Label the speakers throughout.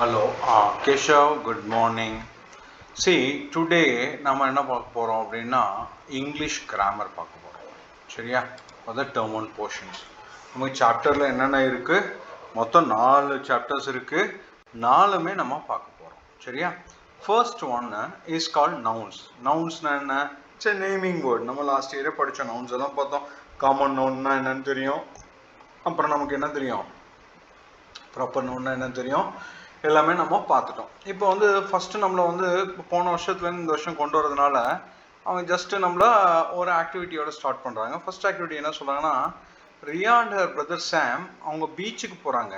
Speaker 1: Hello, Keshav, good morning. See, today நம்ம என்ன பார்க்க போகிறோம் அப்படின்னா இங்கிலீஷ் கிராமர் பார்க்க போகிறோம். சரியா? அதான் டேர்ம் ஒன் போர்ஷன்ஸ். நமக்கு சாப்டரில் என்னென்ன இருக்குது, மொத்தம் 4 சாப்டர்ஸ் இருக்குது, 4மே நம்ம பார்க்க போகிறோம். சரியா? ஃபர்ஸ்ட் ஒன்று இஸ் கால்ட் நவுன்ஸ். நவுன்ஸ்னா என்ன? It's a naming word. நம்ம லாஸ்ட் இயரே படித்த நவுன்ஸ் எல்லாம் பார்த்தோம். காமன் நவுன்னா என்னன்னு தெரியும், அப்புறம் நமக்கு என்ன தெரியும், ப்ராப்பர் நவுன்னா என்னன்னு தெரியும், எல்லாமே நம்ம பார்த்துட்டோம். இப்போ வந்து ஃபஸ்ட்டு நம்மளை வந்து போன வருஷத்துலேருந்து இந்த வருஷம் கொண்டு வரதுனால அவங்க ஜஸ்ட்டு நம்மள ஒரு ஆக்டிவிட்டியோட ஸ்டார்ட் பண்ணுறாங்க. ஃபர்ஸ்ட் ஆக்டிவிட்டி என்ன சொல்கிறாங்கன்னா, Riya and her brother Sam அவங்க பீச்சுக்கு போகிறாங்க.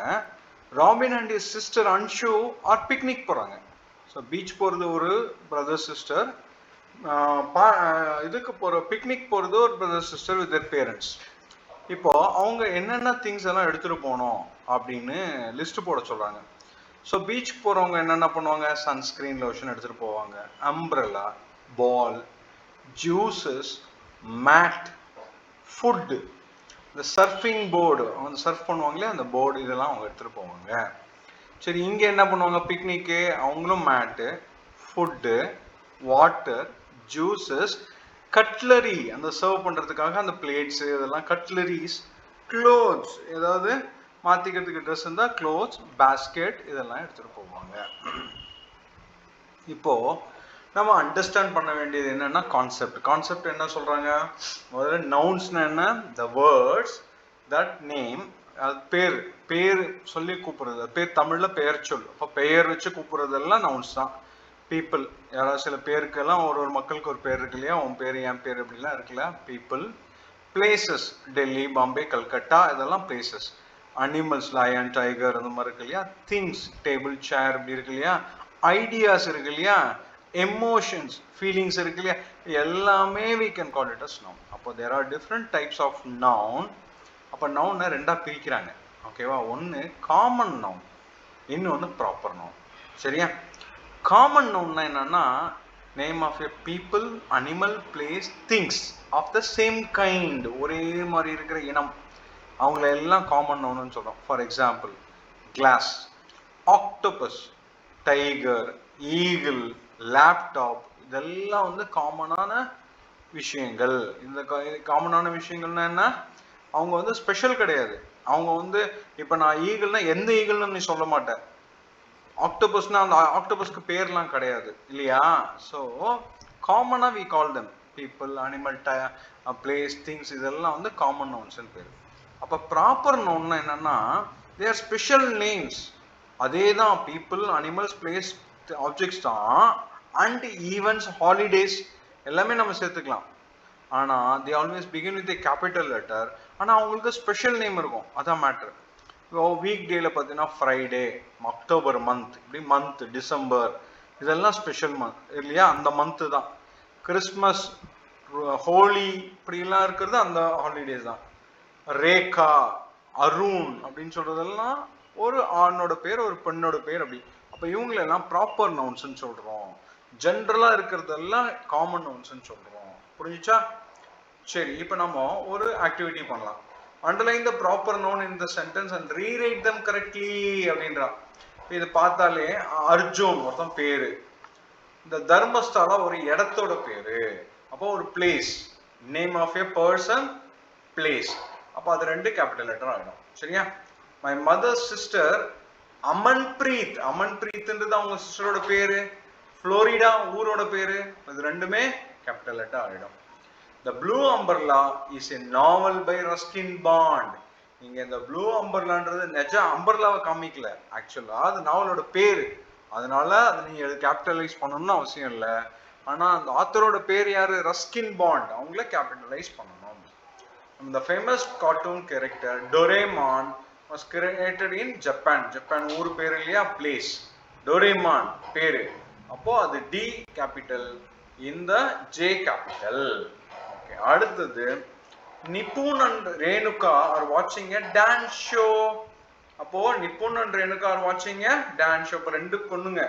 Speaker 1: Robin and his sister Anshu are picnic போகிறாங்க. ஸோ பீச் போகிறது ஒரு பிரதர் சிஸ்டர், இதுக்கு போகிற பிக்னிக் போகிறது ஒரு brother sister with their parents. இப்போ அவங்க என்னென்ன திங்ஸ் எல்லாம் எடுத்துகிட்டு போகணும் அப்படின்னு லிஸ்ட்டு போட சொல்கிறாங்க. ஸோ பீச்சுக்கு போகிறவங்க என்னென்ன பண்ணுவாங்க, சன்ஸ்க்ரீன் லோஷன் எடுத்துகிட்டு போவாங்க, அம்ப்ரெல்லா, பால், ஜூஸஸ், மேட், ஃபுட்டு, இந்த சர்ஃபிங் போர்டு, அவங்க சர்ஃப் பண்ணுவாங்களே அந்த போர்டு, இதெல்லாம் அவங்க எடுத்துகிட்டு போவாங்க. சரி, இங்கே என்ன பண்ணுவாங்க, பிக்னிக்கு, அவங்களும் மேட்டு, ஃபுட்டு, வாட்டர், ஜூஸஸ், கட்லரி, அந்த சர்வ் பண்ணுறதுக்காக அந்த பிளேட்ஸு இதெல்லாம், கட்லரிஸ், க்ளோத்ஸ், ஏதாவது மாற்றிக்கிறதுக்கு ட்ரெஸ் இருந்தால் க்ளோத்ஸ், பேஸ்கெட், இதெல்லாம் எடுத்துகிட்டு போவாங்க. இப்போது நம்ம அண்டர்ஸ்டாண்ட் பண்ண வேண்டியது என்னென்னா கான்செப்ட் என்ன சொல்கிறாங்க, முதல்ல நவுன்ஸ்னா என்ன, த வேர்ட்ஸ் தட் நேம், அது பேர் சொல்லி கூப்பிட்றது, பேர் தமிழில் பெயர் சொல். அப்போ பெயர் வச்சு கூப்பிட்றதெல்லாம் நவுன்ஸ் தான். பீப்புள், யாராவது சில பேருக்கெல்லாம் ஒரு மக்களுக்கு ஒரு பேர் இருக்கு இல்லையா, உன் பேர் என் பேர் அப்படிலாம் இருக்குல்ல, பீப்புள். பிளேசஸ், டெல்லி, பாம்பே, கல்கட்டா, இதெல்லாம் பிளேசஸ். அனிமல்ஸ், லயன், டைகர், அந்த மாதிரி இருக்கு இல்லையா. திங்ஸ், டேபிள், சேர், இப்படி இருக்கு இல்லையா. ஐடியாஸ் இருக்கு இல்லையா, எமோஷன்ஸ், ஃபீலிங்ஸ் இருக்கு இல்லையா, எல்லாமே we can call it as noun. அப்போ there are different types of noun. அப்போ நவுனை ரெண்டாக பிரிக்கிறாங்க. ஓகேவா? ஒன்று காமன் நவுன், இன்னொன்று ப்ராப்பர் நவுன். சரியா? காமன் நவுன்னா என்னன்னா, name of a people, animal, place, things of the same kind, ஒரே மாதிரி இருக்கிற இனம், அவங்கள எல்லாம் காமன் நவுன்னு சொல்கிறோம். For example, class, octopus, tiger, eagle, laptop, இதெல்லாம் வந்து காமனான விஷயங்கள். இந்த காமனான விஷயங்கள்னா என்ன, அவங்க வந்து ஸ்பெஷல் கிடையாது. அவங்க வந்து இப்போ நான் ஈகிள்னா எந்த ஈகிள்னு நீ சொல்ல மாட்டேன், ஆக்டோபஸ்னா அந்த ஆக்டோபஸ்க்கு பேர்லாம் கிடையாது இல்லையா. ஸோ காமனாக we call them people, animal, place, things, இதெல்லாம் வந்து காமன் நவுன்ஸ்னு பேர். அப்போ ப்ராப்பர் நவுன்னா என்னன்னா, தே ஆர் ஸ்பெஷல் நேம்ஸ். அதே தான், பீப்புள், அனிமல்ஸ், பிளேஸ், ஆப்ஜெக்ட்ஸ் தான், அண்ட் ஈவெண்ட்ஸ், ஹாலிடேஸ் எல்லாமே நம்ம சேர்த்துக்கலாம். ஆனால் they always begin with A capital letter. ஆனால் அவங்களுக்கு ஸ்பெஷல் நேம் இருக்கும், அதான் மேட்ரு. இப்போ வீக் டேல பார்த்தீங்கன்னா ஃப்ரைடே, அக்டோபர் மந்த், இப்படி மந்த், டிசம்பர், இதெல்லாம் ஸ்பெஷல் மந்த் இல்லையா, அந்த மந்த்து தான். கிறிஸ்மஸ், ஹோலி, இப்படிலாம் இருக்கிறது அந்த ஹாலிடேஸ் தான். ரேகா, அருண் அப்படின்னு சொல்றதெல்லாம் ஒரு ஆணோட பேர், ஒரு பெண்ணோட பேர், அப்படி. அப்போ இவங்களெல்லாம் ப்ராப்பர் நவுன்ஸ்ன்னு சொல்கிறோம். ஜென்ரலாக இருக்கிறதெல்லாம் காமன் நவுன்ஸ்ன்னு சொல்கிறோம். புரிஞ்சுச்சா? சரி, இப்போ நம்ம ஒரு ஆக்டிவிட்டி பண்ணலாம். Underline the proper noun in the sentence and rewrite them correctly அப்படின்றா. இது பார்த்தாலே அர்ஜுன் ஒருத்தன் பேரு, இந்த தர்மஸ்தாலா ஒரு இடத்தோட பேரு, அப்போ ஒரு place, name of a person, place, அப்போ அது ரெண்டு கேபிட்டல் லெட்டர் ஆகிடும். சரியா? மை மதர் சிஸ்டர் அமன்பிரீத், அமன்பிரீத்ன்றது அவங்க சிஸ்டரோட பேரு, புளோரிடா ஊரோட பேரு, இது ரெண்டுமே கேபிட்டல் லெட்டர் ஆகிடும். The Blue Umbrella is a novel by Ruskin Bond. நீங்க இந்த ப்ளூ அம்பர்லான்றது நெஜ அம்பர்லாவை காமிக்கல, ஆக்சுவலா அது நாவலோட பேரு, அதனால அதை நீங்க கேபிட்டலைஸ் பண்ணணும்னு அவசியம் இல்லை. ஆனா அந்த ஆத்தரோட பேர் யாரு, ரஸ்கின் பாண்ட், அவங்கள கேபிட்டலைஸ் பண்ணணும். The famous cartoon character Doraemon was created in Japan. Japan ஊர் பேர் இல்லையா, பிளேஸ், டோரேமான் பேரு, அப்போ அது டி கேபிட்டல், இந்த ஜே கேபிட்டல். அடுத்தது, நிப்புன் அண்ட் ரேணுகா ஆர் வாட்சிங் எ டான்ஸ் ஷோ. அப்போ நிப்புன் அண்ட் ரேணுகா ஆர் வாட்சிங் எ டான்ஸ் ஷோ. இப்போ ரெண்டு பொண்ணுங்க,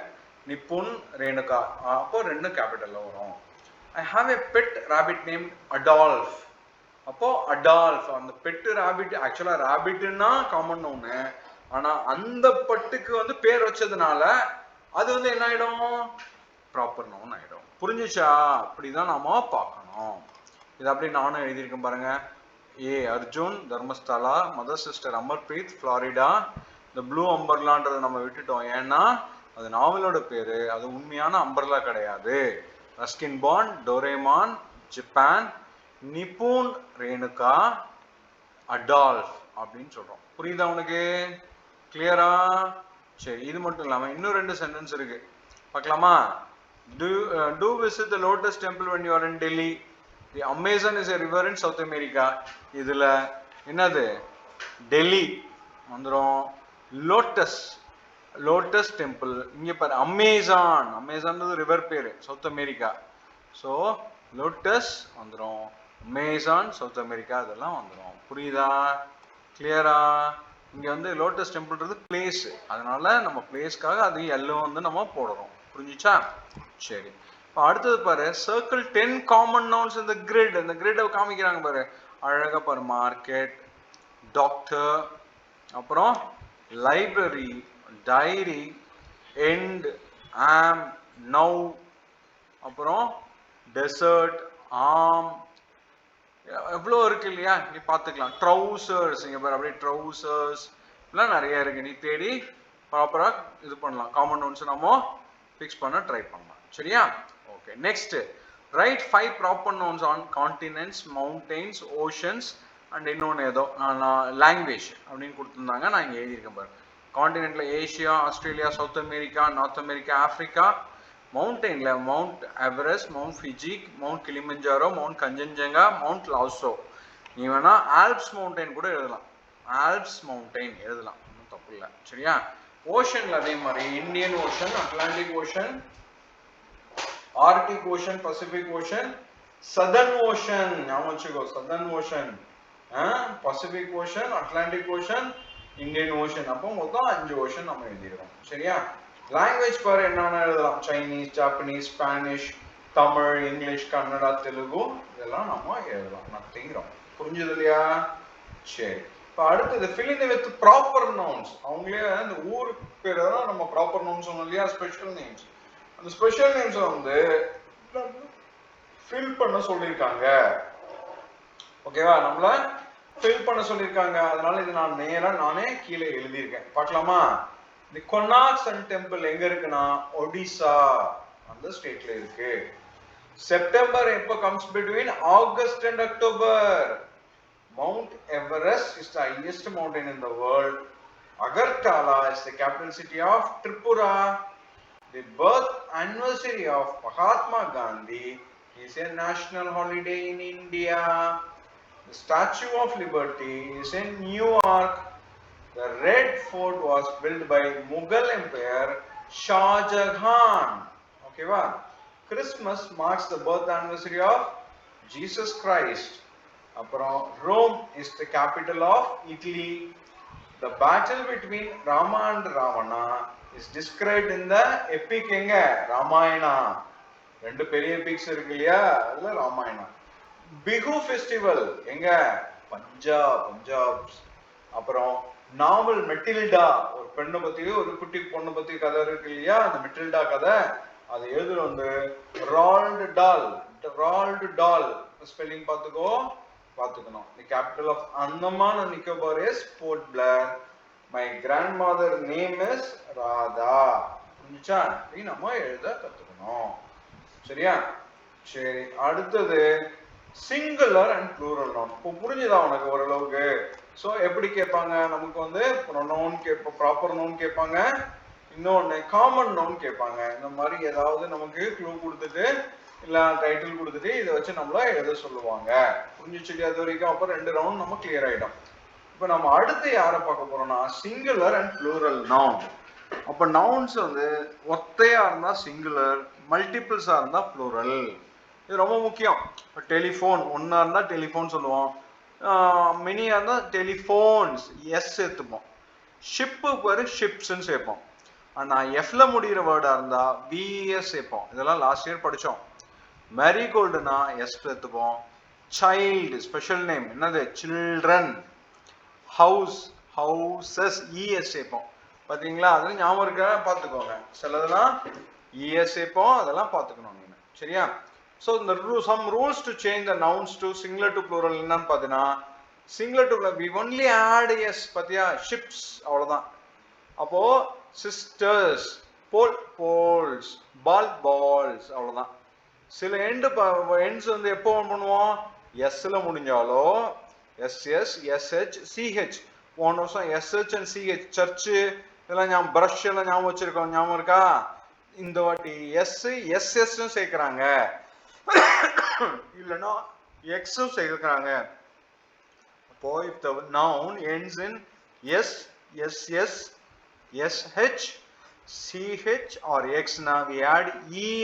Speaker 1: நிப்புன், ரேணுகா, அப்போ ரெண்டு கேபிட்டல்ல வரும். I have a pet rabbit name Adolf. அப்போ அடால்ஃப், அந்த பெட்டு ராபிட், ஆக்சுவலா ராபிட்னா காமன் ஒன்று, ஆனா அந்த பட்டுக்கு வந்து பேர் வச்சதுனால அது வந்து என்ன ஆயிடும், ப்ராப்பர் நவுன் ஆயிடும். புரிஞ்சுச்சா? அப்படிதான் நாம பார்க்கணும். இது அப்படி நானும் எழுதியிருக்கேன் பாருங்க. ஏ Arjun, Dharmasthala, mother sister Amarpreet, Florida. இந்த ப்ளூ அம்பர்லான்றதை நம்ம விட்டுட்டோம், ஏன்னா அது நாவலோட பேரு, அது உண்மையான அம்பர்லா கிடையாது. Ruskin bond, Doraemon, Japan, Nipun, Renuka, Adolf அப்படின்னு சொல்றோம். புரியுதா உனக்கு? கிளியரா? சரி, இது மட்டும் இல்லாம இன்னும் 2 சென்டென்ஸ் இருக்கு, பார்க்கலாமா? Do visit the Lotus Temple when you are in Delhi. The Amazon is a river in South America. இதுல என்னது? டெல்லி வந்துரும். லோட்டஸ் டெம்பிள் இங்க பாரு, அமேசான். அமேசான் ரிவர் பேரு, சவுத் அமெரிக்கா. ஸோ லோட்டஸ் வந்துடும், அமேசான் சவுத் அமெரிக்கா, இதெல்லாம் வந்துடும். புரியுதா? கிளியரா? இங்க வந்து லோட்டஸ் டெம்பிள்ன்றது பிளேஸ், அதனால நம்ம பிளேஸ்க்காக அது எல்லோ வந்து நம்ம போடுறோம். புரிஞ்சுச்சா? சரி, இப்போ அடுத்தது பாரு, சர்க்கிள் 10 காமன் நவுன்ஸ் இந்த கிரிட். இந்த கிரிட்டை காமிக்கிறாங்க பாரு, அழகா பாரு. மார்க்கெட், டாக்டர், அப்புறம் லைப்ரரி, டைரி, எண்ட், ஆம், நவ், அப்புறம் டெசர்ட், ஆம், எவ்வளோ இருக்கு இல்லையா? நீ பார்த்துக்கலாம். ட்ரௌசர்ஸ், இங்கே பாரு அப்படியே ட்ரௌசர்ஸ் எல்லாம் நிறைய இருக்கு. நீ தேடி ப்ராப்பராக இது பண்ணலாம். காமன் நவுன்ஸ் நம்ம ஃபிக்ஸ் பண்ண ட்ரை பண்ணலாம். சரியா? Okay, next write 5 proper nouns on continents, mountains, oceans and இன்னொன்று ஏதோ லாங்குவேஜ் அப்படின்னு கொடுத்துருந்தாங்க. நான் இங்கே எழுதியிருக்கேன் பாரு. கான்டினென்ட்ல Asia, Australia, South America, North America, Africa. மவுண்டெயின்ல mount Everest, mount Fiji, mount Kilimanjaro, mount Kanchenjunga, mount Lhotse. நீ வேணா ஆல்ப்ஸ் மவுண்டைன் கூட எழுதலாம். ஆல்ப்ஸ் மவுண்டைன் எழுதலாம், ஒன்றும் தப்பு இல்லை. சரியா? ஓஷன்ல அதே மாதிரி Indian ocean, Atlantic ocean, Arctic ocean, Pacific ocean, southern ocean. ஞாபகம் வச்சுக்கோ, southern ocean, Pacific ocean, Atlantic ocean, Indian ocean. அப்போ மொத்தம் 5 ஓஷன் நம்ம எழுதிடுறோம். சரியா? லாங்குவேஜ் பாரு, என்னென்ன எழுதலாம். Chinese, Japanese, Spanish, Tamil, English, Kannada, Telugu, இதெல்லாம் நம்ம எழுதலாம். நத்திங்கிறோம். புரிஞ்சது இல்லையா? சரி, இப்போ அடுத்தது fill in with proper nouns. அவங்களே அந்த ஊர் பேர் தான் நம்ம ப்ராப்பர் நவுன்ஸ் சொன்னோம் இல்லையா, ஸ்பெஷல் நேம்ஸ். அந்த ஸ்பெஷல் நேம்ஸ் வந்து ஃபில் பண்ண சொல்லியிருக்காங்க. ஓகேவா? நம்மள ஃபில் பண்ண சொல்லியிருக்காங்க. அதனால இது நான் நேரா நானே கீழே எழுதியிருக்கேன். பார்க்கலாமா? தி கொனார்க் சன் டெம்பிள் எங்க இருக்குன்னா ஒடிசா அந்த ஸ்டேட்ல இருக்கு. செப்டம்பர் எப்போ comes between August and October. Mount Everest is the highest mountain in the world. Agartala is the capital city of Tripura. The birth anniversary of Mahatma Gandhi is a national holiday in India. The Statue of Liberty is in New York. The Red Fort was built by Mughal Emperor Shah Jahan. Okay, va? Christmas marks the birth anniversary of Jesus Christ. Rome is the capital of Italy. The battle between Rama and Ravana is described in the epic Ramayana. ரெண்டு பெரிய epics இருக்கு இல்லையா, அதுல Ramayanam. Bihu festival எங்க? பஞ்சாப். அப்புறம் நாவல் Matilda, ஒரு பெண்ணை பத்தி, ஒரு குட்டி பொண்ணை பத்தி கதை இருக்கு இல்லையா, அந்த மெட்டில்டா கதை, அது எழுதுற வந்து ரால்ட் டால். ஸ்பெல்லிங் பார்த்துக்கணும். The capital of Andaman and Nicobar is Port Blair. My grandmother name is Radha. புரிஞ்சுச்சா? நீ நம்ம எழுத கத்துக்கணும். சரியா? சரி, அடுத்தது சிங்குலர் அண்ட் ப்ளூரல் நவுன். இப்போ புரிஞ்சுதா உனக்கு ஓரளவுக்கு? ஸோ எப்படி கேட்பாங்க? நமக்கு வந்து நவுன் கேட்போம், ப்ராப்பர் நவுன் கேட்பாங்க, இன்னொன்று காமன் நவுன் கேட்பாங்க. இந்த மாதிரி ஏதாவது நமக்கு க்ளூ கொடுத்துட்டு இல்லை டைட்டில் கொடுத்துட்டு இதை வச்சு நம்மள எழுத சொல்லுவாங்க. புரிஞ்சிச்சு அது வரைக்கும்? அப்போ 2 ரவுண்ட் நம்ம கிளியர் ஆகிடும். இப்போ நம்ம அடுத்து யாரை பார்க்க போறோம்னா சிங்குலர் அண்ட் ப்ளூரல் நவுன். அப்போ நவுன்ஸ் வந்து ஒத்தையா இருந்தா சிங்குலர், மல்டிபிள்ஸா இருந்தா ப்ளூரல். இது ரொம்ப முக்கியம். இப்போ டெலிஃபோன் ஒன்னா இருந்தா டெலிஃபோன் சொல்லுவோம், மினியா இருந்தா டெலிஃபோன்ஸ் எஸ் சேர்த்துப்போம். ஷிப்பு பேரு ஷிப்ஸ்ன்னு சேர்ப்போம். ஆனால் எஃப்ல முடிகிற வேர்டா இருந்தா விஎஸ் சேர்ப்போம். இதெல்லாம் லாஸ்ட் இயர் படித்தோம். மேரிகோல்டுனா எஸ் சேர்த்துப்போம். சைல்டு ஸ்பெஷல் நேம் என்னது? சில்ட்ரன். ஹவுஸ் ஹவுசஸ் இஎஸ் சேர்ப்போம். பாத்தீங்களா? அதெல்லாம் ஞாபகம் இருக்கா பார்த்துக்கோங்க. சிலதெல்லாம் இஎஸ் சேர்ப்போம், அதெல்லாம் பார்த்துக்கணும் நீங்க. சரியா? ஸோ இந்த some rules to change the nouns to singular to plural என்னன்னு பார்த்தீங்கன்னா, singular to we only add S. பார்த்தியா? ஷிப்ஸ், அவ்வளோதான். அப்போ sisters, pole poles, ball balls, அவ்வளோதான். சில எண்ட்ஸ் வந்து எப்போ பண்ணுவோம்? எஸ்ல முடிஞ்சாலோ எஸ்எஸ் எஸ்ஹெச் சிஹெச். போன வருஷம் எஸ்ஹெச் அண்ட் சிஹெச் சர்ச்சு இதெல்லாம் ஞாபகம், பிரஷ் எல்லாம் ஞாபகம் வச்சிருக்கோம். ஞாபகம் இருக்கா? இந்த வாட்டி எஸ் எஸ்எஸ் சேர்க்கிறாங்க, இல்லைன்னா எக்ஸும் சேர்க்கிறாங்க. அப்போ if the noun ends in s, ss, sh, ch or x, now we add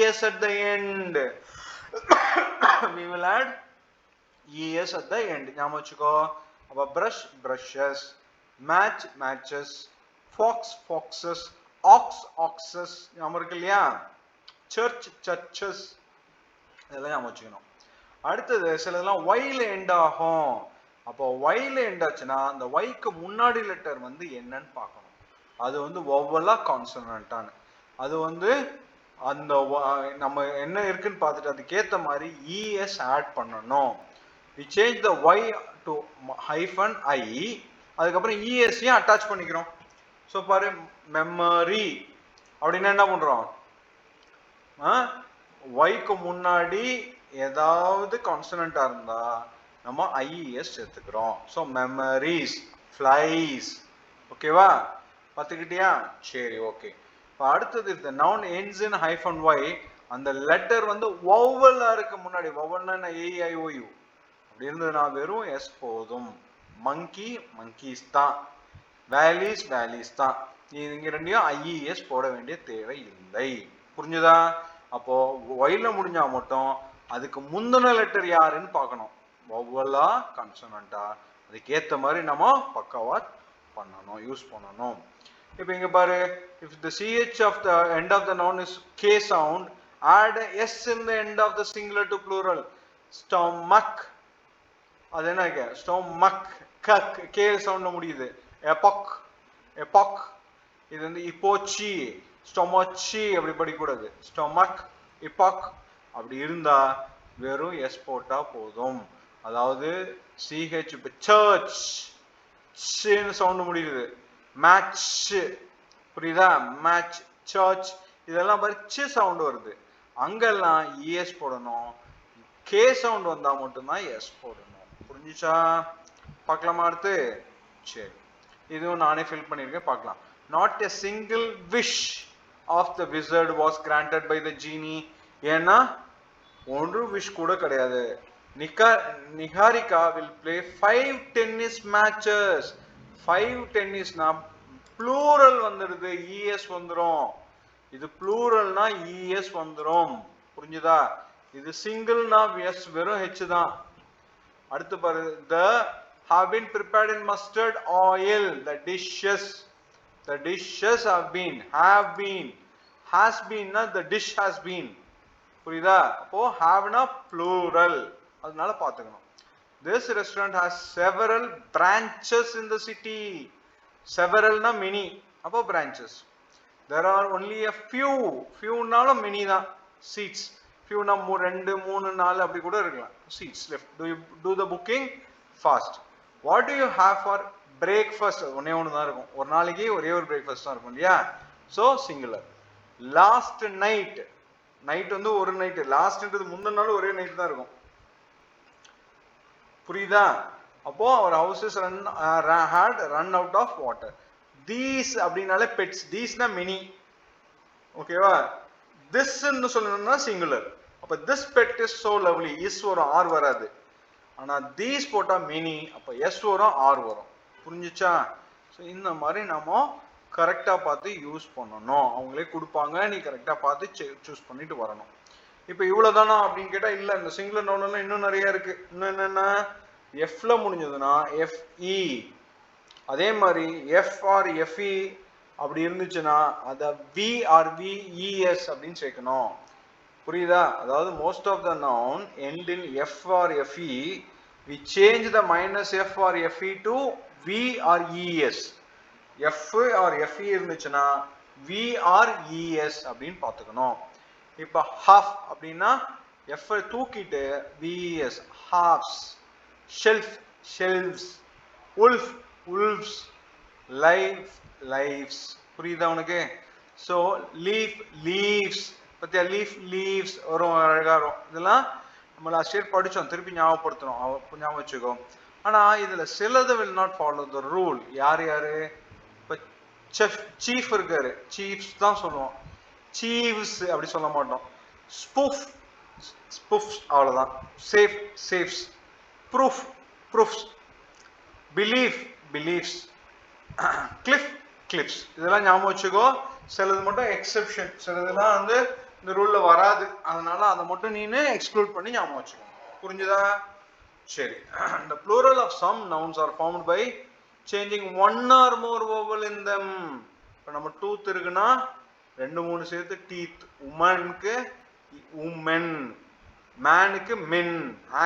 Speaker 1: es at the end. We will add es at the end. ஞாபகம் வச்சுக்கோ. அப்ப brush brushes, match matches, fox foxes, ox oxes. ஞாபகம் இருக்கு இல்லையா? church churches, இதெல்லாம் ஞாபகம் வச்சுக்கணும். அடுத்தது சிலதெல்லாம் ஒய்ல எண்ட் ஆகும். அப்போ ஒய்ல எண்ட் ஆச்சுன்னா அந்த ஒய்க்கு முன்னாடி லெட்டர் வந்து என்னன்னு பார்க்கணும். அது வந்து வவ்வலா கான்சனன்டான்னு. அது வந்து அந்த நம்ம என்ன இருக்குன்னு பார்த்துட்டு அதுக்கேற்ற மாதிரி இஎஸ் ஆட் பண்ணணும். we change the y to hyphen I, அதுக்கப்புறம் இஎஸ்ஸையும் அட்டாச் பண்ணிக்கிறோம். ஸோ பாரு, மெமரி அப்படின்னா என்ன பண்றோம்? ஒய்க்கு முன்னாடி ஏதாவது கான்சனண்டா இருந்தா நம்ம ஐஇஎஸ் சேர்த்துக்கிறோம். So memories, flies. ஓகேவா? பார்த்துக்கிட்டியா? சரி, ஓகே. இப்போ அடுத்தது இந்த நவுன் எண்ட்ஸ் இன் ஹைஃபன் ஒய், அந்த லெட்டர் வந்து வவ்வலா இருக்கு முன்னாடி. வவ்வல்னா ஏஐஓயு அப்படி இருந்ததுன்னா வெறும் எஸ் போதும். மங்கி மங்கீஸ் தான், வேலிஸ் வேலிஸ் தான். இங்க ரெண்டையும் ஐஇஎஸ் போட வேண்டிய தேவை இல்லை. புரிஞ்சுதா? அப்போ ஒய்ல முடிஞ்சா மட்டும் அதுக்கு முந்தின லெட்டர் யாருன்னு பார்க்கணும். வவ்வலா கான்சனண்டா, அதுக்கேற்ற மாதிரி நம்ம பக்காவா பண்ணணும், யூஸ் பண்ணணும். இப்போ இங்க பாரு, if the ch of the end of the noun is k sound, add s in the end of the singular to plural. stomach, அது என்ன இருக்கு? stomach, கக், k சவுண்ட்ல முடியுது. epoch, epoch, இது வந்து இப்போச்சி, ஸ்டொமச்சி அப்படி படிக்கூடாது. ஸ்டொமக், epoch அப்படி இருந்தா வெறும் எஸ் போட்டா போதும். அதாவது சிஹெச், இப்போ சர்ச் சவுண்ட் முடியுது. மேட்ச், புரியுதா? மேட்ச், சர்ச், இதெல்லாம் பறிச்சு சவுண்ட் வருது. அங்கெல்லாம் இஎஸ் போடணும். கே சவுண்ட் வந்தா மட்டும்தான் எஸ் போடணும். புரிஞ்சுச்சா? பார்க்கலாமா அடுத்து? சரி, இதுவும் நானே ஃபில் பண்ணியிருக்கேன், பார்க்கலாம். Not a single wish of the wizard was granted by the genie. ஏன்னா ஒன்று விஷ் கூட கிடையாது. Niharika will play 5 tennis matches. 5 டென்னிஸ்னா ப்ளூரல் வந்துடுது, இஎஸ் வந்துடும். இது ப்ளூரல்னா இஎஸ் வந்துடும். புரிஞ்சுதா? இது சிங்கிள்னா எஸ் வெறும் ஹெச் தான். அடுத்து பாரு, the have been prepared in mustard oil. the dishes have been, has been na the dish has been. புரியுதா? அப்போ have na plural, அதனால பாத்துக்கணும். This restaurant has several branches in the city. Several na many, அப்போ branches. There are only a few நாலும் many தான். seats, few na 2 3 4 அப்படி கூட இருக்கலாம். seats left. Do the booking fast. What do you have for breakfast? ஒண்ணே ஒன்று தான் இருக்கும். ஒரு நாளைக்கு ஒரே ஒரு பிரேக்ஃபாஸ்ட் தான் இருக்கும் இல்லையா? So singular. Last night, night வந்து ஒரு நைட்டு, லாஸ்ட்ன்றது முந்தின நாள் ஒரே நைட் தான் இருக்கும். புரியுதா? அப்போ our houses had run out of water. these அப்படினாலே பெட்ஸ், தீஸ்னா மினி. ஓகேவா? திஸ்ன்னு சொல்லணும்னா சிங்குலர். அப்ப this pet is so lovely, is வரும், ஆர் வராது. ஆனா தீஸ் போட்டா மினி, அப்ப எஸ் வரும், ஆர் வரும். புரிஞ்சுச்சா? ஸோ இந்த மாதிரி நம்ம கரெக்டா பார்த்து யூஸ் பண்ணணும். அவங்களே கொடுப்பாங்க, நீ கரெக்டா பார்த்து சூஸ் பண்ணிட்டு வரணும். இப்போ இவ்வளவுதானா அப்படின்னு கேட்டா இல்ல, இந்த சிங்குலர் நவுன் எல்லாம் இன்னும் நிறைய இருக்கு. இன்னும் என்னென்ன? எஃப்ல முடிஞ்சதுன்னா எஃப்இ, அதே மாதிரி எஃப் ஆர் எஃப்இ அப்படி இருந்துச்சுன்னா அதை வி ஆர் விஇஎஸ் அப்படின்னு சேர்க்கணும். புரியுதா? அதாவது most of the noun end in f or fe, we change the minus f or fe to V R ES. F R FE இருந்துச்சுன்னா வி ஆர் இஎஸ் அப்படின்னு பார்த்துக்கணும். இப்போ ஹாஃப் அப்படின்னா எஃப் தூக்கிட்டு VES halfs. Shelf shelves. Wolf wolfs. Life lifes. புரியுதா உனக்கு? So leaf leaves. பத்தியா leaf leaves வரும், அழகா வரும். இதெல்லாம் நம்ம லாஸ்ட் இயர் படித்தோம், திருப்பி ஞாபகப்படுத்தணும், ஞாபகம் வச்சுக்கோ. ஆனால் இதில் சிலது will not follow the rule. யார் யாரு? இப்போ சீஃப் இருக்காரு, சீஃப்ஸ் தான் சொல்லுவோம், சீவ்ஸ் அப்படி சொல்ல மாட்டோம். ஸ்பூஃப் ஸ்பூஃப்ஸ் அவ்வளோதான். Safe safes. Proof proofs. Belief beliefs. Cliff cliffs. இதெல்லாம் ஞாபகம் வச்சுக்கோ. சிலது மட்டும் எக்ஸெப்ஷன், சிலதுலாம் வந்து இந்த ரூல்ல வராது, அதனால அதை மட்டும் நீனு எக்ஸ்க்ளூட் பண்ணி ஞாபகம் வச்சுக்கோ. புரிஞ்சுதா? சரி. The plural of some nouns are formed by changing one or more vowel in them. இப்போ நம்ம டூத் இருக்குன்னா 2-3 சேர்த்து டீத். உமனுக்கு உமென், மேனுக்கு மென்,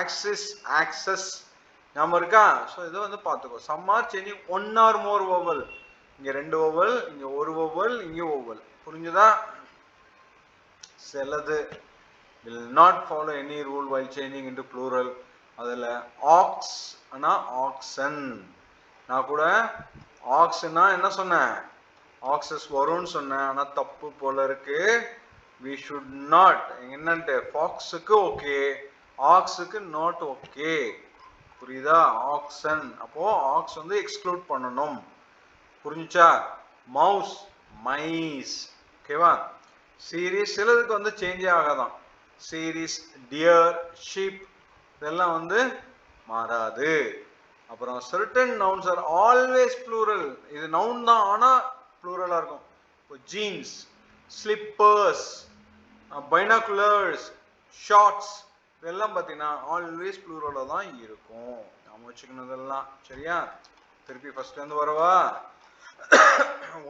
Speaker 1: ஆக்சிஸ் ஆக்சஸ். ஞாபகம் இருக்கா? ஸோ இதை வந்து பார்த்துக்கோ. some are changing one or more vowel. இங்க 2 vowel, இங்க 1 vowel, இங்க vowel. புரிஞ்சுதா? சிலது will not follow any rule while changing into plural. அதில் ஆக்ஸ் ஆனா ஆக்சன். நான் கூட ஆக்ஸ்னா என்ன சொன்னேன்? ஆக்சஸ் வரும்னு சொன்னேன், ஆனா தப்பு போல இருக்கு. we should not. என்னன்ட்டு ஃபாக்ஸுக்கு ஓகே, ஆக்ஸுக்கு நாட் ஓகே. புரியுதா? ஆக்சன். அப்போ ஆக்ஸ் வந்து எக்ஸ்க்ளூட் பண்ணணும். புரிஞ்சுச்சா? Mouse mice. ஓகேவா? சீரீஸ் சிலதுக்கு வந்து சேஞ்சே ஆகாதான். சீரீஸ் டியர் ஷீப் இதெல்லாம் வந்து மாறாது. அப்புறம் certain nouns are always plural. இது நவுன் தான், ஆனா ப்ளூரலா இருக்கும். இப்போ ஜீன்ஸ், ஸ்லிப்பர்ஸ், பைனாகுலர்ஸ், ஷார்ட்ஸ் இதெல்லாம் பார்த்தீங்கன்னா ஆல்வேஸ் ப்ளூரலாக தான் இருக்கும். நம்ம வச்சுக்கணும் இதெல்லாம். சரியா? திருப்பி ஃபர்ஸ்ட் வந்து வரவா?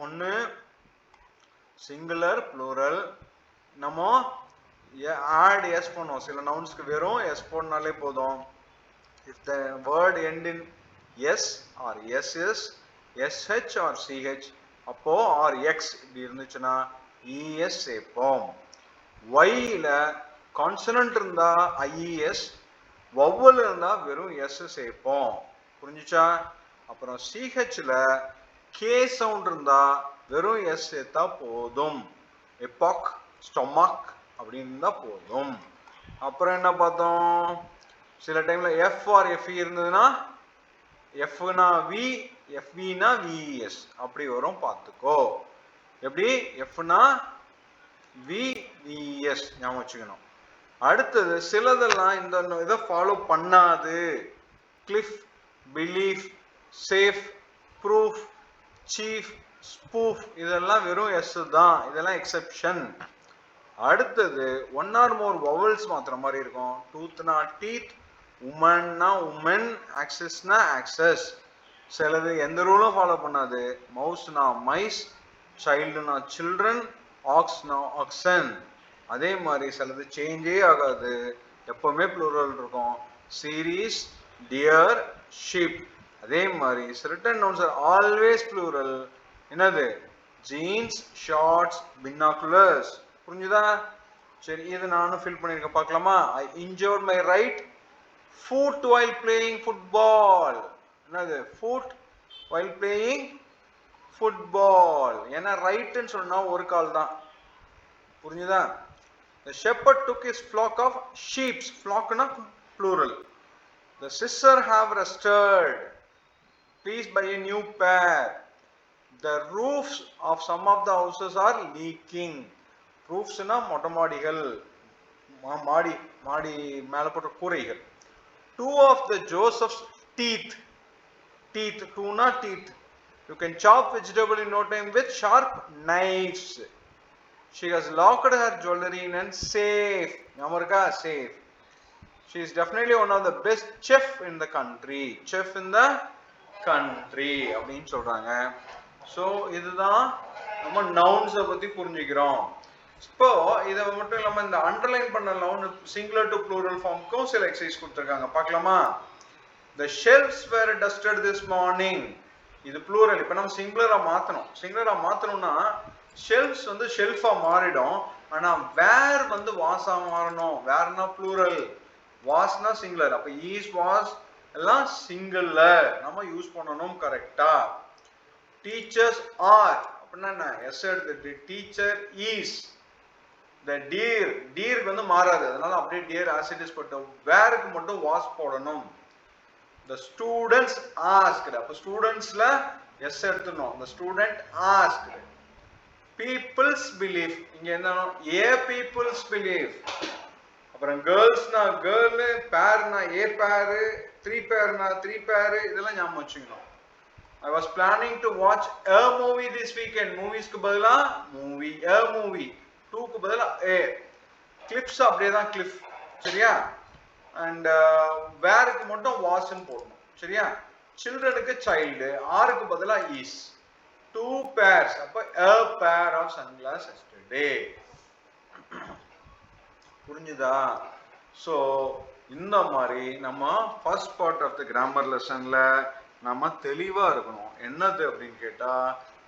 Speaker 1: ஒன்று சிங்குலர் ப்ளூரல். நம்ம ஆட் எஸ் பண்ணுவோம். சில நவுன்ஸ்க்கு வெறும் எஸ் போடனாலே போதும். If the word end in S or SS, SH or CH, அப்போ ஆர் எக்ஸ் இப்படி இருந்துச்சுன்னா இஎஸ் சேர்ப்போம். ஒய்ல கான்சனன்ட் இருந்தா ஐஇஎஸ், வவ்வல் இருந்தா வெறும் எஸ் சேர்ப்போம். புரிஞ்சுச்சா? அப்புறம் சிஹெச்ல கே சவுண்ட் இருந்தா வெறும் எஸ் சேர்த்தா போதும். எபாக், ஸ்டொமக் அப்படின்னு இருந்தா போதும். அப்புறம் என்ன பார்த்தோம்? சில டைம்ல எஃப் ஆர் எஃப்இ இருந்ததுன்னா எஃப்னா வி, எஃப்இனா விஎஸ் அப்படி வரும், பார்த்துக்கோ. எப்படி? எஃப்னா வி, விஎஸ் ஞாபகம் வச்சுக்கணும். அடுத்தது சிலதெல்லாம் இந்த இதை ஃபாலோ பண்ணாது. Cliff, belief, safe, proof, chief, spoof இதெல்லாம் வெறும் எஸ் தான். இதெல்லாம் எக்ஸெப்ஷன். அடுத்தது ஒன் ஆர் மோர் வவல்ஸ் மாத்திர மாதிரி இருக்கும். டூத்னா டீத், உமன்னா உமன், ஆக்சஸ்னா ஆக்சஸ். சிலது எந்த ரூலும் ஃபாலோ பண்ணாது. மவுஸ்னா மைஸ், சைல்டுனா சில்ட்ரன், ஆக்ஸ்னா ஆக்சன். அதே மாதிரி சிலது சேஞ்சே ஆகாது, எப்பவுமே ப்ளூரல் இருக்கும். Series, deer, sheep. அதே மாதிரி certain nouns are always plural. என்னது? Jeans, shorts, binoculars. புரிஞ்சுதா? சரி, இது நானும் ஃபில் பண்ணிருக்கேன், பார்க்கலாமா? I injured my right foot while playing football. என்னது? foot while playing football. ஏன்னா ரைட்னு சொன்னா ஒரு கால் தான். புரிஞ்சுதா? The shepherd took his flock of sheep. flockனா plural. The sister have rested. Please buy a new pair. The roofs of some of the houses are leaking. Roofs na மொட்டை மாடிகள், மாடி மாடி மேல போட்ட கூரைகள். Two of the Joseph's teeth. Teeth, two na teeth. You can chop vegetable in no time with sharp knives. She has locked her jewelry in a safe. Yamarka safe. She is definitely one of the best chef in the country. Chef in the country அப்படின்னு சொல்றாங்க. So இதுதான் நம்ம நவுன்ஸை பத்தி புரிஞ்சுக்கிறோம். இப்போ இதை மட்டும் இல்லாம இந்த அண்டர்லைன் பண்ண நவுன் சிங்குலர் டு ப்ளூரல் ஃபார்முக்கும் சில எக்ஸசைஸ் கொடுத்துருக்காங்க, பார்க்கலாமா? the shelves were dusted this morning. இது plural. இப்போ நம்ம singular மாத்தணும். singular மாத்தணும்னா shelves வந்து shelf மாறிடும். ஆனா where வந்து was மாறணும். whereனா plural, wasனா singular. அப்ப is was எல்லாம் singular நம்ம யூஸ் பண்ணணும் கரெக்ட்டா. teachers are அப்படினா என்ன? s எடுத்து teacher is. the deer வந்து மாறாது, அதனால அப்படியே deer as it is போட்டோம். whereக்கு மட்டும் was போடணும். the students asked, அப்ப studentsல s எடுத்துறணும். the student asked. people's belief, இங்க என்ன? a people's belief. அப்புறம் girlsனா girl, pairனா a pair, three pairனா three pair, இதெல்லாம் ஞாபகம் வச்சுக்கணும். I was planning to watch a movie this weekend. moviesக்கு பதிலா movie, a movie. 2க்கு பதிலா a. clips அப்படியே தான் cliff, சரியா? and whereக்கு மட்டும் was ன்னு போடணும், சரியா? childrenக்கு child, rக்கு பதிலா is. 2 pairs, அப்ப a pair of sunglasses yesterday. புரிஞ்சுதா? so இந்த மாதிரி நம்ம first part of the grammar lessonல நம்ம தெளிவா இருக்கணும். என்னது அப்படின்னு கேட்டா,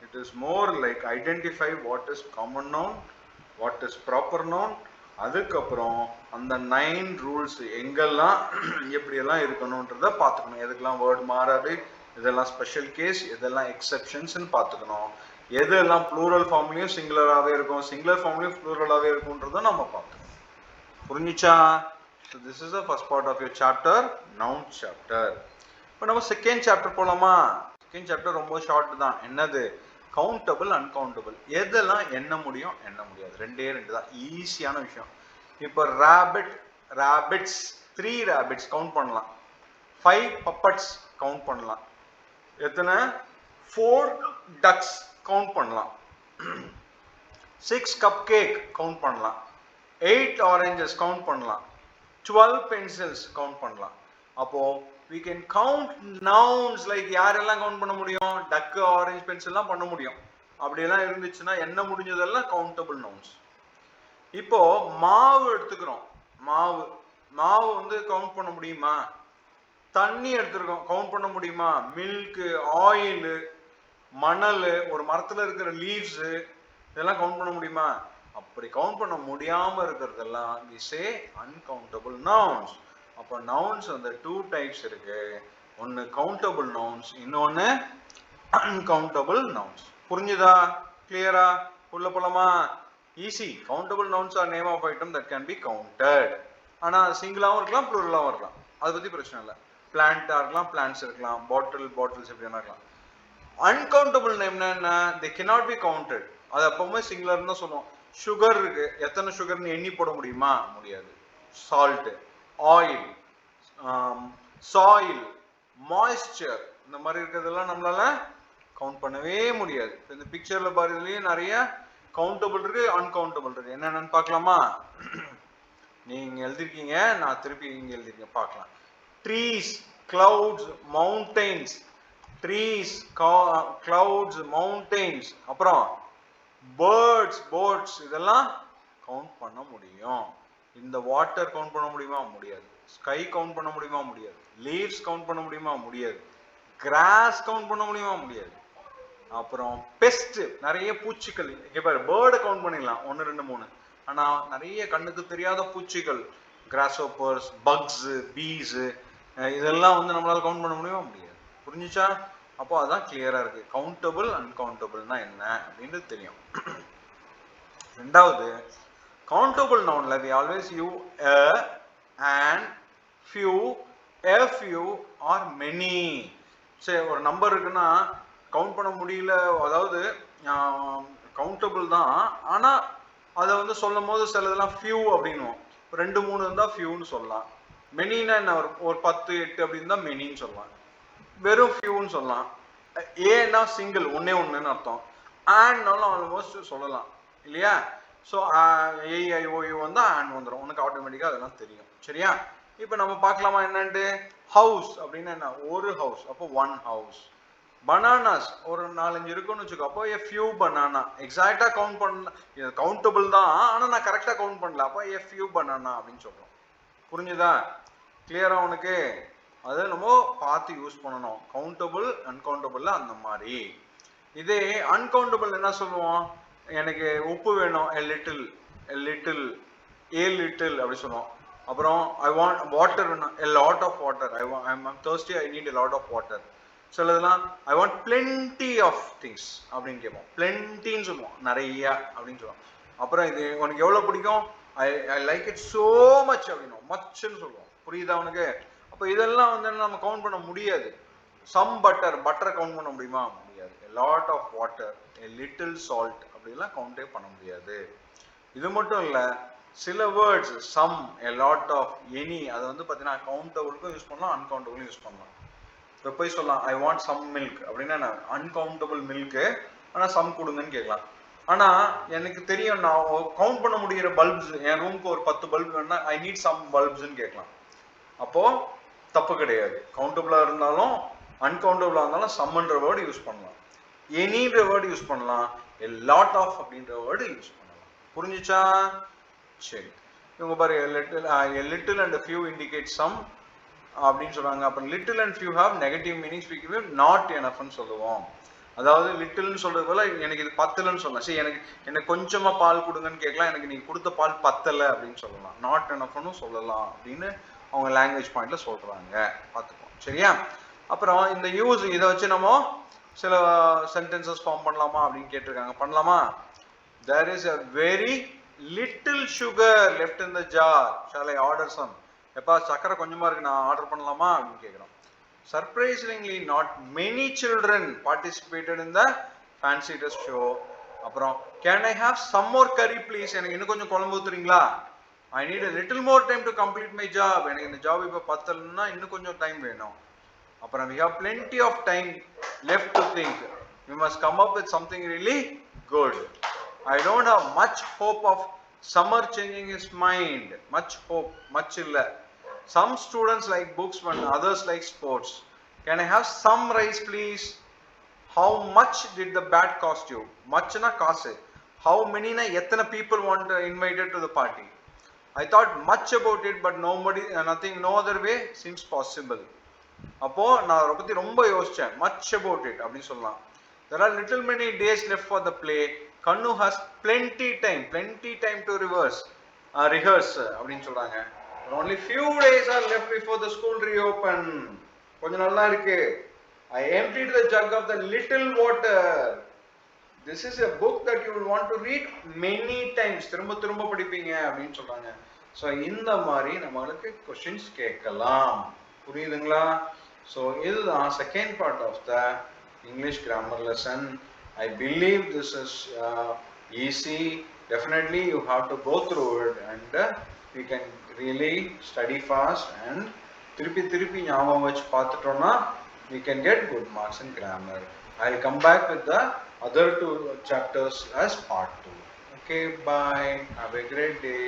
Speaker 1: it is more like identify what is common noun, what is proper noun, அதுக்கப்புறம் அந்த 9 ரூல்ஸ் எங்கெல்லாம் எப்படியெல்லாம் இருக்கணும்ன்றத பார்த்துக்கணும். எதுக்கெல்லாம் வேர்ட் மாறாது, இதெல்லாம் ஸ்பெஷல் கேஸ், இதெல்லாம் எக்ஸெப்ஷன்ஸ்ன்னு பார்த்துக்கணும். எதெல்லாம் ப்ளூரல் ஃபார்ம்லையும் சிங்குலராகவே இருக்கும், சிங்குலர் ஃபார்ம்லையும் ப்ளூரலாகவே இருக்கும்ன்றத நம்ம பார்த்துக்கணும். புரிஞ்சுச்சா? So this is the first part of your chapter, noun chapter. இப்போ நம்ம செகண்ட் சாப்டர் போகலாமா? செகண்ட் சாப்டர் ரொம்ப ஷார்ட் தான். என்னது? Countable, uncountable. எதெல்லாம் எண்ண முடியும், எண்ண முடியாது, ரெண்டே தான், ஈஸியான விஷயம். இப்போ ராபிட்ஸ் 3 ராபிட்ஸ் கவுண்ட் பண்ணலாம். 5 பப்பட்ஸ் கவுண்ட் பண்ணலாம். எத்தனை? 4 டக்ஸ் கவுண்ட் பண்ணலாம். 6 கப் கேக் கவுண்ட் பண்ணலாம். 8 ஆரஞ்சஸ் கவுண்ட் பண்ணலாம். 12 பென்சில்ஸ் கவுண்ட் பண்ணலாம். அப்போ we can count nouns like யாரெல்லாம் கவுண்ட் பண்ண முடியும்? டக்கு, ஆரஞ்சு, பென்சில்லாம் பண்ண முடியும். அப்படியெல்லாம் இருந்துச்சுன்னா என்ன முடிஞ்சதெல்லாம் கவுண்டபிள் நவுன்ஸ். இப்போ மாவு எடுத்துக்கிறோம். மாவு வந்து கவுண்ட் பண்ண முடியுமா? தண்ணி எடுத்துருக்கோம், கவுண்ட் பண்ண முடியுமா? மில்க், ஆயில், மணல், ஒரு மரத்துல இருக்கிற லீவ்ஸ், இதெல்லாம் கவுண்ட் பண்ண முடியுமா? அப்படி கவுண்ட் பண்ண முடியாம இருக்கிறதெல்லாம் we say uncountable nouns. அப்போ நவுன்ஸ் வந்து 2 டைப்ஸ் இருக்கு. ஒன்னு கவுண்டபிள் நவுன்ஸ், இன்னொன்னு அன்கவுண்டபிள் நவுன்ஸ். புரிஞ்சுதா? கிளியரா? உள்ள போலாமா? Easy. Countable nouns are name of item that can be counted. ஆனா சிங்கிளாவும் இருக்கலாம், ப்ளூரலாவும் இருக்கலாம், அதை பத்தி பிரச்சனை இல்லை. பிளான்ட்டா இருக்கலாம், பிளான்ட்ஸ் இருக்கலாம், பாட்டில்ஸ் எப்படி இருக்கலாம். அன்கவுண்டபிள் நேம்னா என்ன? they cannot be counted. அது அப்பவுமே சிங்குலர் தான் சொல்லுவோம். சுகர் இருக்கு, எத்தனை சுகர்னு எண்ணி போட முடியுமா? முடியாது. சால்ட், ஆயில், சாயில், மாய்ஸ்சர், இந்த மாதிரி இருக்கிறதெல்லாம் நம்மளால கவுண்ட் பண்ணவே முடியாது. இந்த பிக்சர்ல பாருங்களே நிறைய கவுண்டபிள் இருக்கு, அன்கவுண்டபிள் இருக்கு. என்னென்னு பார்க்கலாமா? நீங்க எழுதிருக்கீங்க, நான் திருப்பி இங்க எழுதிருக்கேன், பார்க்கலாம். Trees, clouds, mountains. Trees, clouds, mountains. அப்புறம் பேர்ட்ஸ், போட்ஸ், இதெல்லாம் கவுண்ட் பண்ண முடியும். இந்த வாட்டர் கவுண்ட் பண்ண முடியுமா? முடியாது. ஸ்கை கவுண்ட் பண்ண முடியுமா? முடியாது. லீவ்ஸ் கவுண்ட் பண்ண முடியுமா? முடியாது. கிராஸ் கவுண்ட் பண்ண முடியுமா? முடியாது. அப்புறம் பெஸ்ட், நிறைய பூச்சிகள். இங்க பாரு, பேர்டை கவுண்ட் பண்ணிடலாம், 1 2 3. ஆனா நிறைய கண்ணுக்கு தெரியாத பூச்சிகள், கிராஸ்ஹோப்பர்ஸ், பக்ஸ், பீஸ், இதெல்லாம் வந்து நம்மளால கவுண்ட் பண்ண முடியுமா? முடியாது. புரிஞ்சுச்சா? அப்போ அதான் கிளியரா இருக்கு. கவுண்டபிள், அன்கவுண்டபிள்னா என்ன அப்படின்னு தெரியும். ரெண்டாவது, countable nounல we always use a, and, few, a few or many. சரி, ஒரு நம்பர் இருக்குன்னா கவுண்ட் பண்ண முடியல, அதாவது கவுண்டபிள் தான், ஆனா அதை வந்து சொல்லும் போது சிலதெல்லாம் few அப்படின்னுவோம். 2 3 இருந்தா fewன்னு சொல்லலாம். மெனினா என்ன? ஒரு 10 8 அப்படின்னு தான் மெனின்னு சொல்லலாம். வெறும் fewன்னு சொல்லலாம். ஏன்னா சிங்கிள், ஒன்னே ஒன்றுன்னு அர்த்தம். ஆண்ட்னாலும் ஆல்மோஸ்ட் சொல்லலாம் இல்லையா? ஸோ ஏஐஓயு வந்து ஆண்ட் வந்துடும், உனக்கு ஆட்டோமேட்டிக்காக அதெல்லாம் தெரியும். சரியா? இப்போ நம்ம பார்க்கலாமா என்னன்ட்டு? ஹவுஸ் அப்படின்னா என்ன? ஒரு ஹவுஸ், அப்போ 1 ஹவுஸ். பனானாஸ் ஒரு 4 5 இருக்குன்னு வச்சுக்கோ, அப்போ a few banana. எக்ஸாக்டா கவுண்ட் பண்ண, இது கவுண்டபிள் தான், ஆனால் நான் கரெக்டாக கவுண்ட் பண்ணல, அப்போ a few banana அப்படின்னு சொல்கிறோம். புரிஞ்சுதா? கிளியரா உனக்கு? அதை நம்ம பார்த்து யூஸ் பண்ணணும். கவுண்டபிள் அன்கவுண்டபிள் அந்த மாதிரி. இதே அன்கவுண்டபிள் என்ன சொல்லுவோம், எனக்கு உப்பு வேணும், a little அப்படி சொல்லுவோம். அப்புறம் I want water வேணும், a lot of water, I'm thirsty, I need a lot of water. சிலதெல்லாம் I want plenty of things அப்படின்னு கேட்போம். plentyன்னு சொல்லுவோம், நிறைய அப்படின்னு சொல்லுவோம். அப்புறம் இது உனக்கு எவ்வளவு பிடிக்கும், I like it so much அப்படின்னா மச்ன்னு சொல்லுவோம். புரியுதா உனக்கு? அப்போ இதெல்லாம் வந்து நம்ம கவுண்ட் பண்ண முடியாது. some பட்டரை கவுண்ட் பண்ண முடியுமா? முடியாது. a lot of water, a little salt அப்படிலாம் கவுண்டே பண்ண முடியாது. இது மட்டும் இல்லை, சில words some, a lot of, any, அதை வந்து பார்த்தீங்கன்னா கவுண்டபிளுக்கும் யூஸ் பண்ணலாம், அன்கவுண்டபிளும் யூஸ் பண்ணலாம். இப்போ போய் சொல்லலாம் I want some milk அப்படின்னா அன்கவுண்டபிள் மில்க்கு, ஆனால் சம் கொடுங்கன்னு கேட்கலாம். ஆனால் எனக்கு தெரியும் நான் கவுண்ட் பண்ண முடிகிற பல்ப்ஸ், என் ரூமுக்கு ஒரு 10 பல்ப் வேணும்னா I need some bulbsன்னு கேட்கலாம். அப்போது தப்பு கிடையாது. கவுண்டபிளாக இருந்தாலும் அன்கவுண்டபிளாக இருந்தாலும் சம்ன்ற வேர்டு யூஸ் பண்ணலாம், எனின்ற வேர்டு யூஸ் பண்ணலாம், a lot of அப்படின்ற வேர்டு யூஸ் பண்ணலாம். புரிஞ்சுச்சா? சரி, இவங்க பாரு, a little and a few indicate some அப்படின்னு சொல்றாங்க. அப்புறம் little and few have negative meanings, we give not enoughன்னு சொல்லுவோம். அதாவது லிட்டில்னு சொல்றது போல எனக்கு இது பத்தலைன்னு சொல்லலாம். சரி, எனக்கு கொஞ்சமா பால் கொடுங்கன்னு கேட்கலாம், எனக்கு நீங்க கொடுத்த பால் பத்தலை அப்படின்னு சொல்லலாம். நாட் எனஃப்னு சொல்லலாம் அப்படின்னு அவங்க லாங்குவேஜ் பாயிண்ட்ல சொல்றாங்க, பார்த்துப்போம். சரியா? அப்புறம் இந்த யூஸ், இதை வச்சு நம்ம சில சென்டென்சஸ் ஃபார்ம் பண்ணலாமா அப்படின்னு கேட்டிருக்காங்க. பண்ணலாமா? there is a very little sugar left in the jar, shall I order some? எப்பா சக்கரை கொஞ்சமா இருக்கு, நான் ஆர்டர் பண்ணலாமா அப்படின்னு கேட்குறோம். Surprisingly, not many children participated in the fancy dress show. அப்புறம் can I have some more curry please? எனக்கு இன்னும் கொஞ்சம் குழம்பு ஊத்துறீங்களா? I need a little more time to complete my job. எனக்கு இந்த ஜாப் இப்போ பத்தலைன்னா இன்னும் கொஞ்சம் டைம் வேணும். அப்புறம் we have plenty of time left to think. We must come up with something really good. I don't have much hope of summer changing his mind. Much hope, much illa. Some students like books and others like sports. Can I have some rice please? How much did the bat cost you? Much na kaase. How many na ethana people want invited to the party? I thought much about it, but no other way seems possible. அப்போ நான் அதை பத்தி ரொம்ப யோசிச்சேன். much about it அப்படின்னு சொல்லலாம். There are little many days left for the play. Kannu has plenty time to rehearse அப்படின்னு சொல்றாங்க. Only few days are left before the school reopen. கொஞ்சம் நல்லா இருக்கு. I emptied the jug of the little water. This is a book that you will want to read many times. திரும்ப படிப்பீங்க அப்படின்னு சொல்றாங்க. So இந்த மாதிரி நம்மளுக்கு கொஸ்டின்ஸ் கேட்கலாம். புரியுதுங்களா? ஸோ இதுதான் second part of the English grammar lesson. I believe this is easy. Definitely you have to go through it and you can really study fast and திருப்பி ஞாபகம் வச்சு பார்த்துட்டோம்னா we can get good marks in grammar. I'll come back with the other 2 chapters as part 2. Okay, bye. Have a great day.